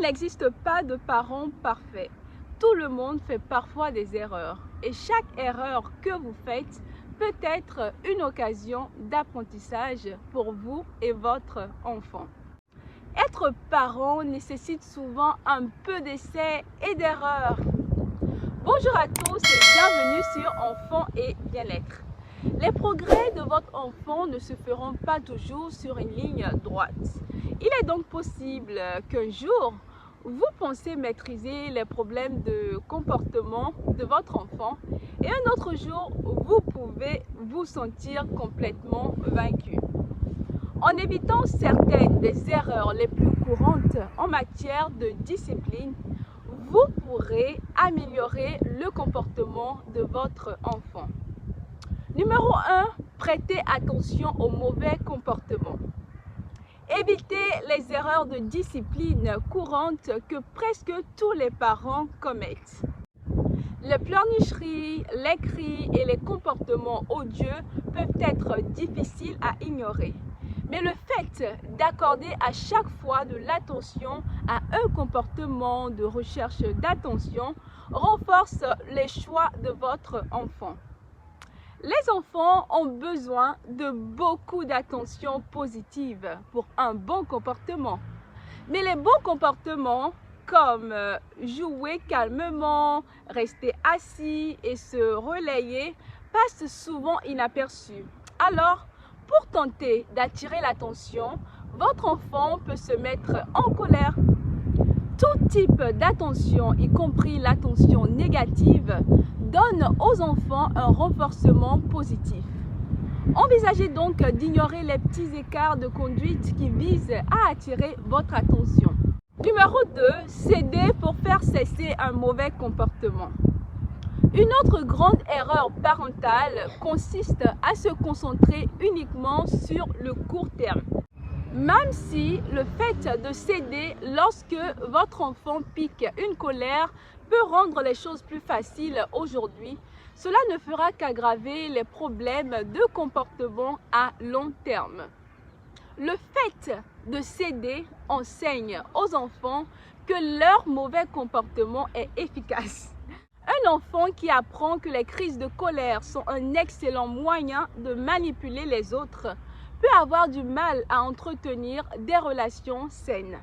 Il n'existe pas de parents parfaits. Tout le monde fait parfois des erreurs. Et chaque erreur que vous faites peut être une occasion d'apprentissage pour vous et votre enfant. Être parent nécessite souvent un peu d'essais et d'erreurs. Bonjour à tous et bienvenue sur Enfants et Bien-être. Les progrès de votre enfant ne se feront pas toujours sur une ligne droite. Il est donc possible qu'un jour, vous pensez maîtriser les problèmes de comportement de votre enfant et un autre jour, vous pouvez vous sentir complètement vaincu. En évitant certaines des erreurs les plus courantes en matière de discipline, vous pourrez améliorer le comportement de votre enfant. Numéro 1, prêtez attention aux mauvais comportements. Évitez les erreurs de discipline courantes que presque tous les parents commettent. Les pleurnicheries, les cris et les comportements odieux peuvent être difficiles à ignorer. Mais le fait d'accorder à chaque fois de l'attention à un comportement de recherche d'attention renforce les choix de votre enfant. Les enfants ont besoin de beaucoup d'attention positive pour un bon comportement. Mais les bons comportements comme jouer calmement, rester assis et se relayer passent souvent inaperçus. Alors, pour tenter d'attirer l'attention, votre enfant peut se mettre en colère. Tout type d'attention, y compris l'attention négative, donne aux enfants un renforcement positif. Envisagez donc d'ignorer les petits écarts de conduite qui visent à attirer votre attention. Numéro 2, céder pour faire cesser un mauvais comportement. Une autre grande erreur parentale consiste à se concentrer uniquement sur le court terme. Même si le fait de céder lorsque votre enfant pique une colère peut rendre les choses plus faciles aujourd'hui, cela ne fera qu'aggraver les problèmes de comportement à long terme. Le fait de céder enseigne aux enfants que leur mauvais comportement est efficace. Un enfant qui apprend que les crises de colère sont un excellent moyen de manipuler les autres peut avoir du mal à entretenir des relations saines.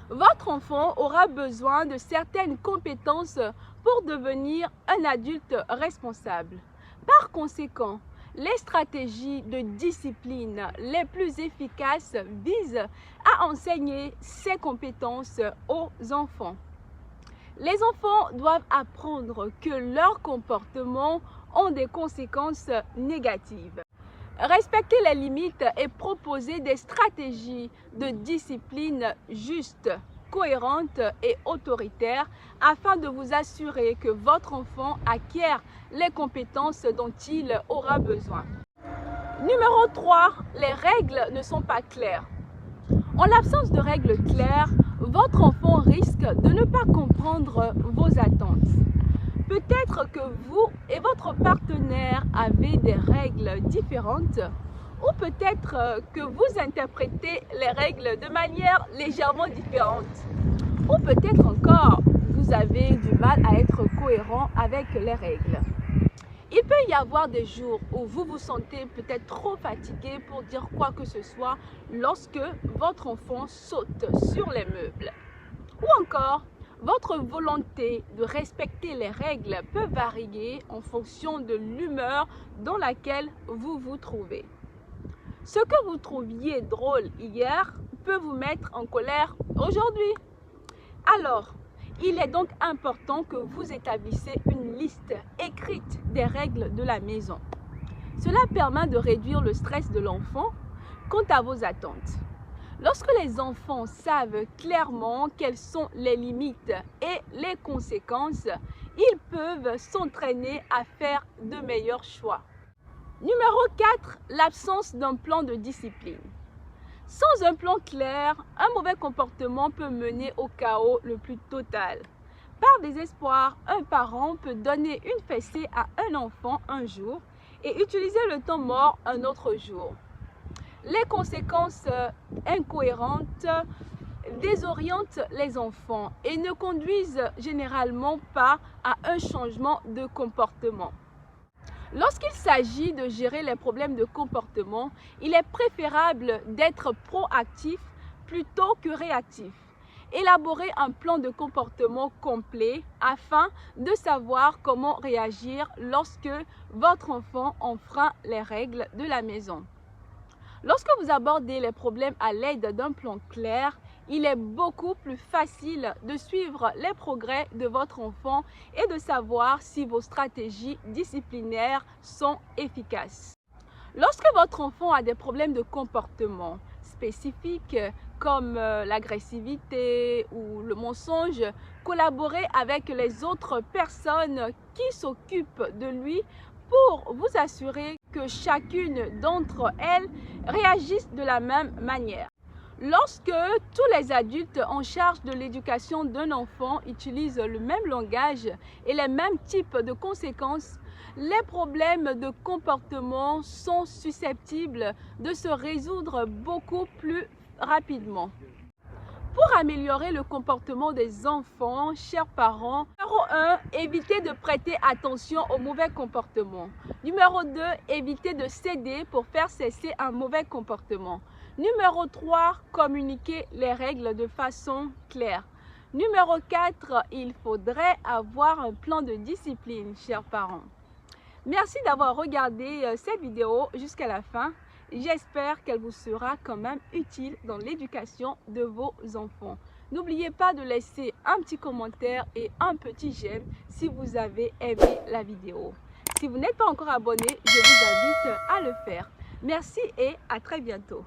Votre enfant aura besoin de certaines compétences pour devenir un adulte responsable. Par conséquent, les stratégies de discipline les plus efficaces visent à enseigner ces compétences aux enfants. Les enfants doivent apprendre que leurs comportements ont des conséquences négatives. Respecter les limites et proposer des stratégies de discipline justes, cohérentes et autoritaires afin de vous assurer que votre enfant acquiert les compétences dont il aura besoin. Numéro 3, les règles ne sont pas claires. En l'absence de règles claires, votre enfant risque de ne pas comprendre vos attentes. Peut-être que vous et votre partenaire avez des règles différentes ou peut-être que vous interprétez les règles de manière légèrement différente. Ou peut-être encore, vous avez du mal à être cohérent avec les règles. Il peut y avoir des jours où vous vous sentez peut-être trop fatigué pour dire quoi que ce soit lorsque votre enfant saute sur les meubles. Ou encore, votre volonté de respecter les règles peut varier en fonction de l'humeur dans laquelle vous vous trouvez. Ce que vous trouviez drôle hier peut vous mettre en colère aujourd'hui. Alors, il est donc important que vous établissiez une liste écrite des règles de la maison. Cela permet de réduire le stress de l'enfant quant à vos attentes. Lorsque les enfants savent clairement quelles sont les limites et les conséquences, ils peuvent s'entraîner à faire de meilleurs choix. Numéro 4, l'absence d'un plan de discipline. Sans un plan clair, un mauvais comportement peut mener au chaos le plus total. Par désespoir, un parent peut donner une fessée à un enfant un jour et utiliser le temps mort un autre jour. Les conséquences incohérentes désorientent les enfants et ne conduisent généralement pas à un changement de comportement. Lorsqu'il s'agit de gérer les problèmes de comportement, il est préférable d'être proactif plutôt que réactif. Élaborez un plan de comportement complet afin de savoir comment réagir lorsque votre enfant enfreint les règles de la maison. Lorsque vous abordez les problèmes à l'aide d'un plan clair, il est beaucoup plus facile de suivre les progrès de votre enfant et de savoir si vos stratégies disciplinaires sont efficaces. Lorsque votre enfant a des problèmes de comportement spécifiques comme l'agressivité ou le mensonge, collaborez avec les autres personnes qui s'occupent de lui pour vous assurer que chacune d'entre elles réagisse de la même manière. Lorsque tous les adultes en charge de l'éducation d'un enfant utilisent le même langage et les mêmes types de conséquences, les problèmes de comportement sont susceptibles de se résoudre beaucoup plus rapidement. Pour améliorer le comportement des enfants, chers parents, numéro 1, évitez de prêter attention au mauvais comportement. Numéro 2, évitez de céder pour faire cesser un mauvais comportement. Numéro 3, communiquez les règles de façon claire. Numéro 4, il faudrait avoir un plan de discipline, chers parents. Merci d'avoir regardé cette vidéo jusqu'à la fin. J'espère qu'elle vous sera quand même utile dans l'éducation de vos enfants. N'oubliez pas de laisser un petit commentaire et un petit j'aime si vous avez aimé la vidéo. Si vous n'êtes pas encore abonné, je vous invite à le faire. Merci et à très bientôt.